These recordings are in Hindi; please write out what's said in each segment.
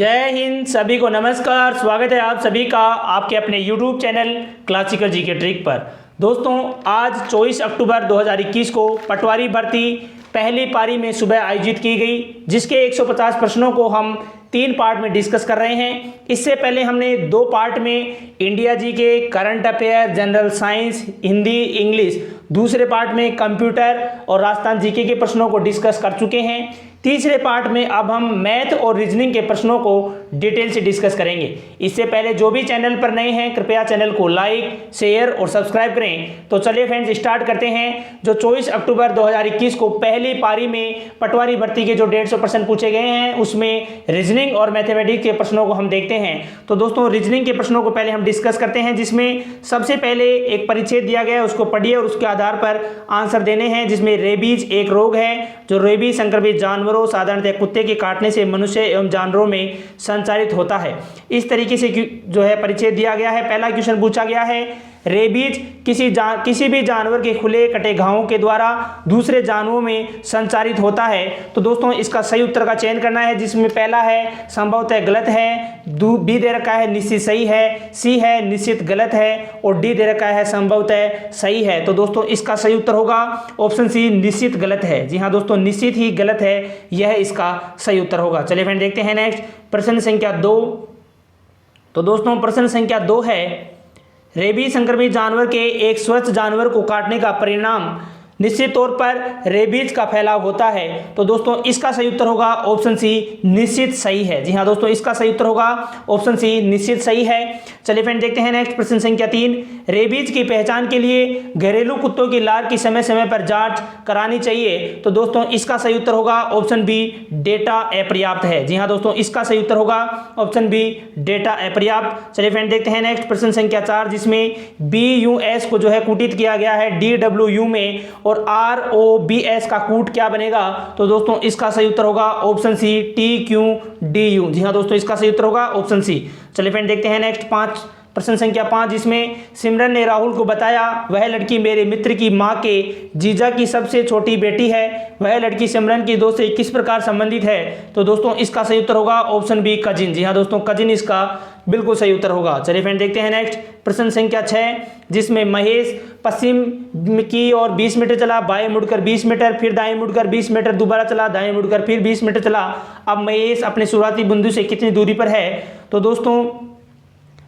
जय हिंद, सभी को नमस्कार। स्वागत है आप सभी का आपके अपने YouTube channel classical GK trick पर। दोस्तों, आज 24 अक्टूबर 2021 को पटवारी भर्ती पहली पारी में सुबह आयोजित की गई, जिसके 150 प्रश्नों को हम 3 पार्ट में डिस्कस कर रहे हैं। इससे पहले हमने 2 पार्ट में इंडिया जी के current affair, general science, Hindi, English, दूसरे पार्ट में कंप्यूटर और राजस्थान जीके के प्रश्नों को डिस्कस कर चुके हैं। तीसरे पार्ट में अब हम मैथ और रीजनिंग के प्रश्नों को डिटेल से डिस्कस करेंगे। इससे पहले जो भी चैनल पर नए हैं, कृपया चैनल को लाइक, शेयर और सब्सक्राइब करें। तो चलिए फ्रेंड्स, स्टार्ट करते हैं। जो 24 अक्टूबर 2021 को पहली पारी में पटवारी भर्ती के जो 150 प्रश्न पूछे गए हैं, उसमें रीजनिंग और मैथमेटिक्स के प्रश्नों को हम देखते हैं। तो दोस्तों, रीजनिंग के प्रश्नों को पहले हम डिस्कस करते हैं, जिसमें सबसे पहले एक परिच्छेद दिया गया है, उसको पढ़िए और उसके आधार पर आंसर देने हैं। जिसमें रेबीज एक रोग है जो रेबीज संक्रमित जानवरों, साधारणतः कुत्ते के काटने से मनुष्य एवं जानवरों में संचारित होता है। इस तरीके से जो है परिचय दिया गया है। पहला क्वेश्चन पूछा गया है, रेबीज किसी भी जानवर के खुले कटे घावों के द्वारा दूसरे जानवरों में संचारित होता है। तो दोस्तों, इसका सही उत्तर का चयन करना है, जिसमें पहला है संभवतः गलत है, बी दे रखा है निश्चित सही है, सी है निश्चित गलत है और डी दे रखा है संभवतः सही है। तो दोस्तों, इसका सही उत्तर होगा ऑप्शन सी, निश्चित गलत है। जी हाँ दोस्तों, निश्चित ही गलत है, यह इसका सही उत्तर होगा। चलिए फ्रेंड, देखते हैं नेक्स्ट प्रश्न संख्या 2। तो दोस्तों, प्रश्न संख्या 2 है, रेबीज संक्रमित जानवर के एक स्वस्थ जानवर को काटने का परिणाम निश्चित तौर पर रेबीज का फैलाव होता है। तो दोस्तों, इसका सही उत्तर होगा ऑप्शन सी, निश्चित सही है। जी हाँ दोस्तों, इसका सही उत्तर होगा ऑप्शन सी, निश्चित सही है। चलिए फ्रेंड, देखते हैं नेक्स्ट प्रश्न संख्या 3। रेबीज की पहचान के लिए घरेलू कुत्तों की लार की समय समय पर जांच करानी चाहिए। तो दोस्तों, इसका सही उत्तर होगा ऑप्शन बी, डेटा अपर्याप्त है। जी हाँ दोस्तों, इसका सही उत्तर होगा ऑप्शन बी, डेटा अपर्याप्त। चलिए फ्रेंड, देखते हैं नेक्स्ट प्रश्न संख्या 4, जिसमें BUS को जो है कूटित किया गया है DWU में और ROBS का कूट क्या बनेगा। तो दोस्तों, इसका सही उत्तर होगा ऑप्शन सी, TQDU। जी हाँ दोस्तों, इसका सही उत्तर होगा ऑप्शन सी। चलिए फ्रेंड, देखते हैं नेक्स्ट प्रश्न संख्या 5, जिसमें सिमरन ने राहुल को बताया वह लड़की मेरे मित्र की मां के जीजा की सबसे छोटी बेटी है। वह लड़की सिमरन की दोस्त से किस प्रकार संबंधित है। तो दोस्तों, इसका सही उत्तर होगा ऑप्शन बी, कजिन। जी हाँ दोस्तों, कजिन इसका बिल्कुल सही उत्तर होगा। चलिए फ्रेंड, देखते हैं नेक्स्ट प्रश्न संख्या 6, जिसमें महेश पश्चिम की ओर 20 मीटर चला, बाएं मुड़कर 20 मीटर, फिर दाएं मुड़कर 20 मीटर, दोबारा चला, दाएं मुड़कर फिर 20 मीटर चला। अब महेश अपने शुरुआती बिंदु से कितनी दूरी पर है। तो दोस्तों,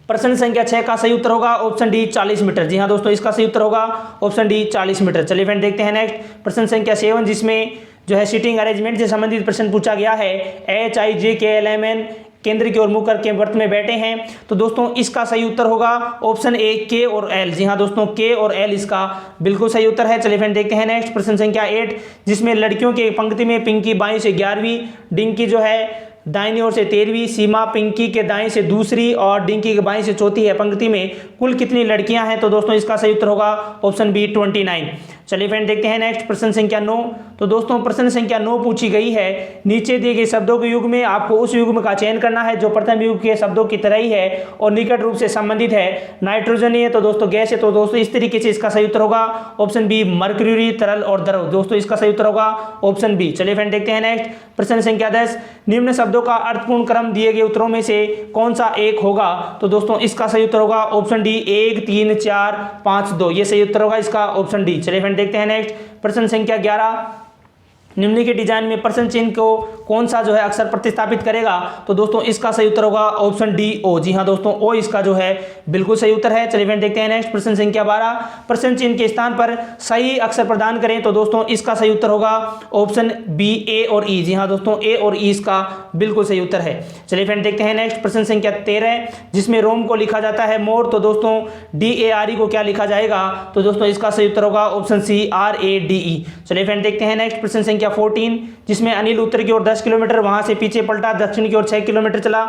प्रश्न संख्या 6 का सही उत्तर होगा ऑप्शन डी, 40 मीटर। जी हाँ दोस्तों, इसका सही उत्तर होगा ऑप्शन डी, 40 मीटर। चलिए फ्रेंड, देखते हैं नेक्स्ट प्रश्न संख्या 7, जिसमें जो है सीटिंग अरेंजमेंट से संबंधित प्रश्न पूछा गया है। HIJKLMN केंद्र की ओर मुख करके व्रत में बैठे हैं। तो दोस्तों, इसका सही उत्तर होगा ऑप्शन ए, K और L। जी हाँ दोस्तों, K और L इसका बिल्कुल सही उत्तर है। चलिए फ्रेंड, देखते हैं नेक्स्ट प्रश्न संख्या 8, जिसमें लड़कियों के पंक्ति में पिंकी बाईं से 11वीं, डिंकी जो है दाहिनी ओर से 13वीं, सीमा पिंकी के दाएं से दूसरी और डिंकी के बाएं से चौथी है पंक्ति में। कुल कितनी लड़कियां हैं। तो दोस्तों, इसका सही उत्तर होगा ऑप्शन बी, 29। चलिए फ्रेंड, देखते हैं नेक्स्ट प्रश्न संख्या 9। तो दोस्तों, प्रश्न संख्या 9 पूछी गई है, नीचे दिए गए शब्दों के युग में आपको उस युग्म का चयन करना है जो प्रथम युग के शब्दों की तरह ही है और निकट रूप से संबंधित है। नाइट्रोजन है तो दोस्तों गैस है। तो दोस्तों, इस तरीके से इसका सही उत्तर होगा ऑप्शन बी, मर्क्यूरी, तरल और द्रव। दोस्तों, इसका सही उत्तर होगा ऑप्शन बी। चलिए फ्रेंड, देखते हैं नेक्स्ट प्रश्न संख्या 10, निम्न शब्दों का अर्थपूर्ण क्रम दिए गए उत्तरों में से कौन सा एक होगा। तो दोस्तों, इसका सही उत्तर होगा ऑप्शन डी, 1 3 4 5 2। ये सही उत्तर होगा इसका ऑप्शन डी। चलिए फ्रेंड, देखते हैं नेक्स्ट प्रश्न संख्या 11, निम्नलिखित डिजाइन में प्रश्न चिन्ह को कौन सा जो है अक्षर प्रतिस्थापित करेगा। तो दोस्तों, इसका सही उत्तर होगा ऑप्शन डी, ओ। जी हाँ दोस्तों, ओ इसका जो है बिल्कुल सही उत्तर है। चलिए फ्रेंड, देखते हैं नेक्स्ट प्रश्न संख्या 12, प्रश्न चिन्ह के स्थान पर सही अक्षर प्रदान करें। तो दोस्तों, इसका सही उत्तर होगा ऑप्शन बी, ए और ई। जी हाँ दोस्तों, ए और ई इसका बिल्कुल सही उत्तर है। चलिए फ्रेंड, देखते हैं नेक्स्ट प्रश्न संख्या 13, जिसमें रोम को लिखा जाता है मोर। तो दोस्तों, DARE को क्या लिखा जाएगा। तो दोस्तों, इसका सही उत्तर होगा ऑप्शन सी, RADE। चलिए फ्रेंड, देखते हैं नेक्स्ट प्रश्न संख्या 14, जिसमें अनिल उत्तर की ओर 10 किलोमीटर, वहां से पीछे पलटा, दक्षिण की ओर 6 किलोमीटर चला,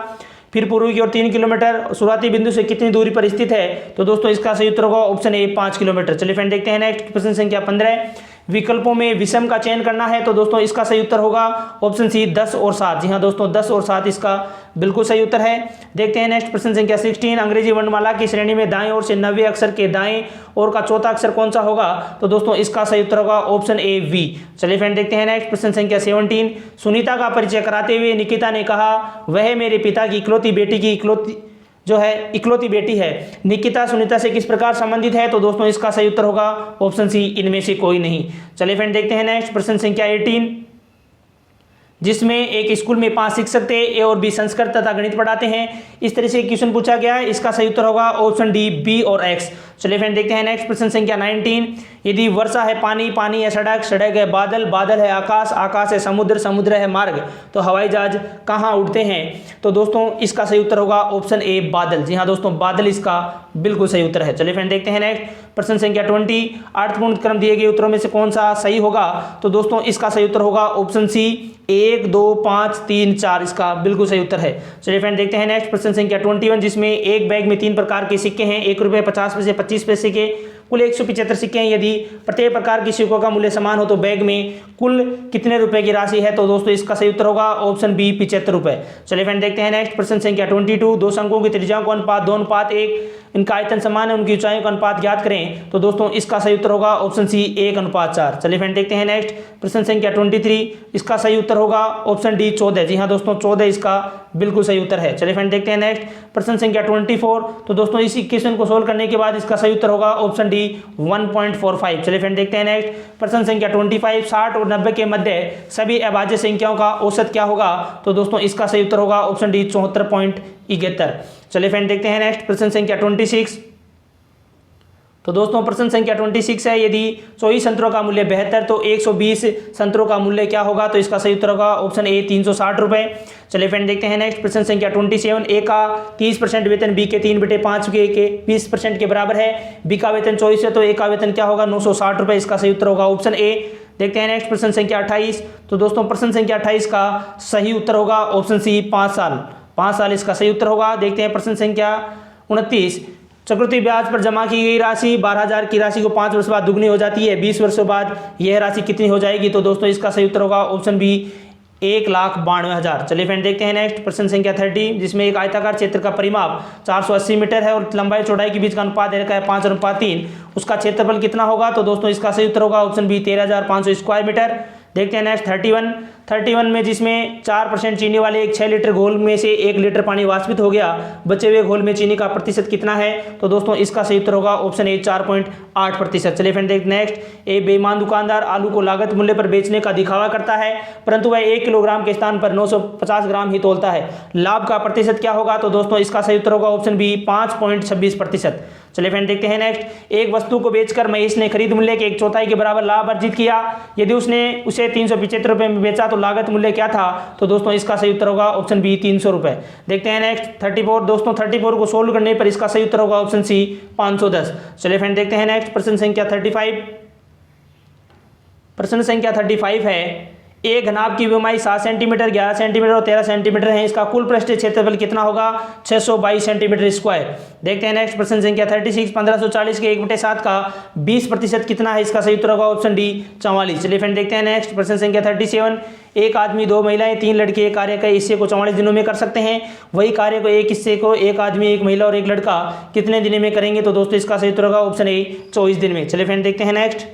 फिर पूर्व की ओर 3 किलोमीटर, शुरुआती बिंदु से कितनी दूरी पर स्थित है। तो दोस्तों, इसका सही उत्तर होगा ऑप्शन ए, 5 किलोमीटर। चलिए फ्रेंड, देखते हैं नेक्स्ट प्रश्न संख्या 15, विकल्पों में विषम का चयन करना है तो दोस्तों इसका सही उत्तर होगा ऑप्शन सी 10 और 7। जी हाँ दोस्तों 10 और 7 इसका बिल्कुल सही उत्तर है। देखते हैं नेक्स्ट प्रश्न संख्या 16, अंग्रेजी वर्णमाला की श्रेणी में दाएं ओर से 90 अक्षर के दाएं ओर का चौथा अक्षर कौन सा होगा तो दोस्तों इसका सही उत्तर होगा ऑप्शन ए वी। चलिए फ्रेंड देखते हैं नेक्स्ट प्रश्न संख्या 17, सुनीता का परिचय कराते हुए निकिता ने कहा वह मेरे पिता की इकलौती बेटी है। निकिता सुनीता से किस प्रकार संबंधित है तो दोस्तों इसका सही उत्तर होगा ऑप्शन सी इनमें से कोई नहीं। चलिए फ्रेंड देखते हैं नेक्स्ट प्रश्न संख्या 18, जिसमें एक स्कूल में 5 शिक्षक थे, ए और बी संस्कृत तथा गणित पढ़ाते हैं। इस तरह से क्वेश्चन पूछा गया है, इसका सही उत्तर होगा ऑप्शन डी बी और एक्स। चलिए फ्रेंड देखते हैं नेक्स्ट प्रश्न संख्या 19, यदि वर्षा है पानी, पानी है सड़क, सड़क है बादल, बादल है आकाश, आकाश है समुद्र, समुद्र है मार्ग, तो हवाई जहाज कहाँ उड़ते हैं तो दोस्तों इसका सही उत्तर होगा ऑप्शन ए बादल। जी हाँ दोस्तों बादल इसका बिल्कुल सही उत्तर है। चलिए फ्रेंड देखते हैं नेक्स्ट प्रश्न संख्या 20, अर्थपूर्ण क्रम दिए गए उत्तरों में से कौन सा सही होगा तो दोस्तों इसका सही उत्तर होगा ऑप्शन सी 1 2 5 3 4 इसका बिल्कुल सही उत्तर है। चलिए फ्रेंड देखते हैं नेक्स्ट प्रश्न संख्या 21, जिसमें एक बैग में 3 प्रकार के सिक्के हैं, 1 रुपये 50 पैसे 25 पैसे के कुल 175 सिक्के हैं। यदि प्रत्येक प्रकार के सिक्कों का मूल्य समान हो तो बैग में कुल कितने रुपए की राशि है तो दोस्तों इसका सही उत्तर होगा ऑप्शन बी 75 रुपए। चलिए फ्रेंड देखते हैं नेक्स्ट प्रश्न संख्या 22, दो शंकुओं की त्रिज्याओं का अनुपात 2:1, इनका आयतन समान है, उनकी ऊंचाइयों का अनुपात ज्ञात करें तो दोस्तों इसका सही उत्तर होगा ऑप्शन सी 1:4। चलिए फ्रेंड देखते हैं नेक्स्ट प्रश्न संख्या 23, इसका सही उत्तर होगा ऑप्शन डी 14। जी हाँ दोस्तों 14 इसका बिल्कुल सही उत्तर है। चलिए फ्रेंड देखते हैं नेक्स्ट प्रश्न संख्या 24, तो दोस्तों इस इक्वेशन को सोल्व करने के बाद इसका सही उत्तर होगा ऑप्शन डी 1.45। चलिए फ्रेंड देखते हैं नेक्स्ट प्रश्न संख्या 25, 60 और 90 के मध्य सभी अभाज्य संख्याओं का औसत क्या होगा तो दोस्तों इसका सही उत्तर होगा ऑप्शन डी 74.71। चलिए फ्रेंड देखते हैं नेक्स्ट प्रश्न संख्या 26, तो दोस्तों प्रश्न संख्या 26 है, यदि 24 संतरों का मूल्य 72 तो 120 संतरों का मूल्य क्या होगा तो इसका सही उत्तर होगा ऑप्शन ए 360 रुपए। चलिए फ्रेंड देखते हैं नेक्स्ट प्रश्न संख्या 27, ए का 30% वेतन बी के 3/5 के 20% के बराबर है, बी का वेतन 24 है तो ए का वेतन क्या होगा 960 रुपए, इसका सही उत्तर होगा ऑप्शन ए। देखते हैं नेक्स्ट प्रश्न संख्या 28, तो दोस्तों प्रश्न संख्या 28 का सही उत्तर होगा ऑप्शन सी 5 साल, 5 साल इसका सही उत्तर होगा। देखते हैं प्रश्न संख्या 29, चक्रवृद्धि ब्याज पर जमा की गई राशि 12,000 की राशि को 5 वर्ष बाद दुगनी हो जाती है, 20 वर्षों बाद यह राशि कितनी हो जाएगी तो दोस्तों इसका सही उत्तर होगा ऑप्शन बी 1,92,000। चलिए फ्रेंड देखते हैं नेक्स्ट प्रश्न संख्या 30, जिसमें एक आयताकार क्षेत्र का परिमाप 480 मीटर है और लंबाई चौड़ाई के बीच का अनुपात दे रखा है 5:3, उसका क्षेत्रफल कितना होगा तो दोस्तों इसका सही उत्तर होगा ऑप्शन बी 13,500 स्क्वायर मीटर। देखते हैं नेक्स्ट 31 में जिसमें 4% चीनी वाले एक 6 लीटर घोल में से 1 लीटर पानी वाष्पित हो गया, बचे हुए घोल में चीनी का प्रतिशत कितना है तो दोस्तों इसका सही उत्तर होगा ऑप्शन ए 4.8%। चलिए फ्रेंड देख नेक्स्ट, ए बेईमान दुकानदार आलू को लागत मूल्य पर बेचने का दिखावा करता है परंतु वह 1 किलोग्राम के स्थान पर 950 ग्राम ही तोलता है, लाभ का प्रतिशत क्या होगा तो दोस्तों इसका सही उत्तर होगा ऑप्शन बी 5.26%। चलिए फ्रेंड देखते हैं नेक्स्ट, एक वस्तु को बेचकर महेश ने खरीद मूल्य के 1/4 के बराबर लाभ अर्जित किया, यदि उसने उसे 375 रुपए में बेचा तो लागत मूल्य क्या था तो दोस्तों इसका सही उत्तर होगा ऑप्शन बी 300 रुपए। देखते हैं नेक्स्ट 34, दोस्तों 34 को सोल्व करने पर इसका सही उत्तर होगा ऑप्शन सी 510। चलिए फ्रेंड देखते हैं नेक्स्ट प्रश्न संख्या 35, प्रश्न संख्या 35 है, एक घनाभ की लंबाई 7 सेंटीमीटर 11 सेंटीमीटर और 13 सेंटीमीटर है, इसका कुल पृष्ठीय क्षेत्रफल कितना होगा 622 सेंटीमीटर स्क्वायर। देखते हैं नेक्स्ट प्रश्न संख्या 36, 1540 के 1/7 का 20% कितना है, इसका सही उत्तर होगा ऑप्शन डी 44। चलिए फ्रेंड देखते हैं नेक्स्ट प्रश्न संख्या 37, एक आदमी 2 महिलाएं 3 लड़के एक कार्य का हिस्से को 44 दिनों में कर सकते हैं, वही कार्य को एक हिस्से को एक आदमी एक महिला और एक लड़का कितने दिनों में करेंगे तो दोस्तों इसका सही उत्तर होगा ऑप्शन ए 24 दिन में। चलिए फ्रेंड देखते हैं नेक्स्ट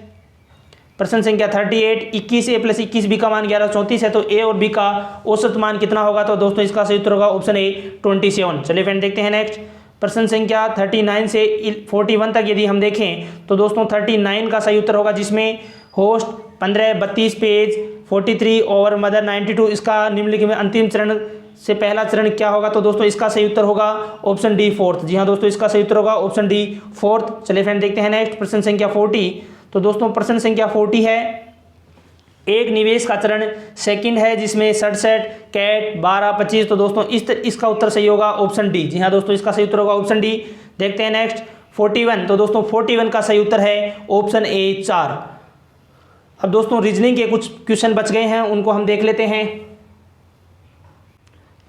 प्रश्न संख्या 38, 21 ए + 21 बी का मान 1134 है तो ए और बी का औसत मान कितना होगा तो दोस्तों इसका सही उत्तर होगा ऑप्शन ए 27। चलिए फ्रेंड देखते हैं नेक्स्ट प्रश्न संख्या 39 से 41 तक यदि हम देखें तो दोस्तों 39 का सही उत्तर होगा, जिसमें होस्ट 15 32 पेज 43 और मदर 92, इसका निम्नलिखित में अंतिम चरण से पहला चरण क्या होगा तो दोस्तों इसका सही उत्तर होगा ऑप्शन डी 4th। जी हाँ दोस्तों इसका सही उत्तर होगा ऑप्शन डी 4th। चलिए फ्रेंड देखते हैं नेक्स्ट प्रश्न संख्या 40, तो दोस्तों प्रश्न संख्या 40 है, एक निवेश का चरण सेकंड है जिसमें 67 कैट 12 25, तो दोस्तों इसका उत्तर सही होगा ऑप्शन डी। जी हाँ दोस्तों इसका सही उत्तर होगा ऑप्शन डी। देखते हैं नेक्स्ट 41, तो दोस्तों 41 का सही उत्तर है ऑप्शन ए 4। अब दोस्तों रीजनिंग के कुछ क्वेश्चन बच गए हैं, उनको हम देख लेते हैं।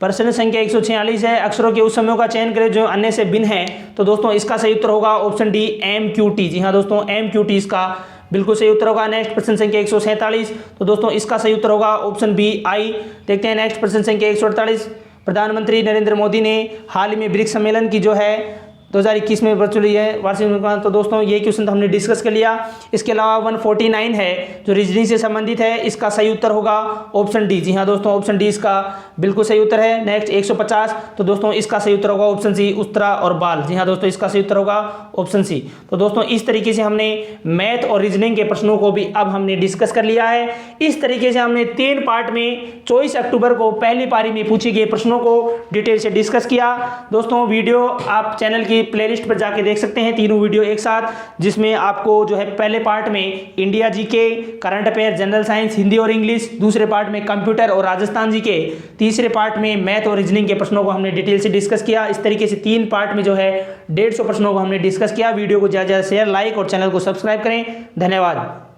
प्रश्न संख्या 146 है, अक्षरों के उस समूह का चयन करें जो अन्य से भिन्न है, तो दोस्तों इसका सही उत्तर होगा ऑप्शन डी MQT। जी हाँ दोस्तों MQT इसका बिल्कुल सही उत्तर होगा। नेक्स्ट प्रश्न संख्या 147, तो दोस्तों इसका सही उत्तर होगा ऑप्शन बी आई। देखते हैं नेक्स्ट प्रश्न संख्या 148, प्रधानमंत्री नरेंद्र मोदी ने हाल ही में ब्रिक्स सम्मेलन की जो है 2021 में वर्चुअली है वार्षिक, तो दोस्तों ये क्वेश्चन तो हमने डिस्कस कर लिया। इसके अलावा 149 है जो रीजनिंग से संबंधित है, इसका सही उत्तर होगा ऑप्शन डी। जी हाँ दोस्तों, ऑप्शन डी इसका बिल्कुल सही उत्तर है। नेक्स्ट 150, तो दोस्तों इसका सही उत्तर होगा ऑप्शन सी, उत्तरा और बाल। जी हाँ दोस्तों, इसका सही उत्तर होगा ऑप्शन सी। तो दोस्तों इस तरीके से हमने मैथ और रीजनिंग के प्रश्नों को भी अब हमने डिस्कस कर लिया है। इस तरीके से हमने 3 पार्ट में 24 अक्टूबर को पहली पारी में पूछे गए प्रश्नों को डिटेल से डिस्कस किया। दोस्तों वीडियो आप चैनल की प्लेलिस्ट पर जाके देख सकते हैं, तीनों वीडियो एक साथ, जिसमें आपको जो है पहले पार्ट में India GK, current affair, general science, Hindi और इंग्लिश, दूसरे पार्ट में कंप्यूटर और राजस्थान जीके, तीसरे पार्ट में मैथ और रीजनिंग के प्रश्नों को हमने डिटेल से डिस्कस किया। इस तरीके से 3 पार्ट में जो है 150 प्रश्नों को हमने डिस्कस किया। वीडियो को ज़्यादा से ज़्यादा शेयर, लाइक और चैनल को सब्सक्राइब करें। धन्यवाद।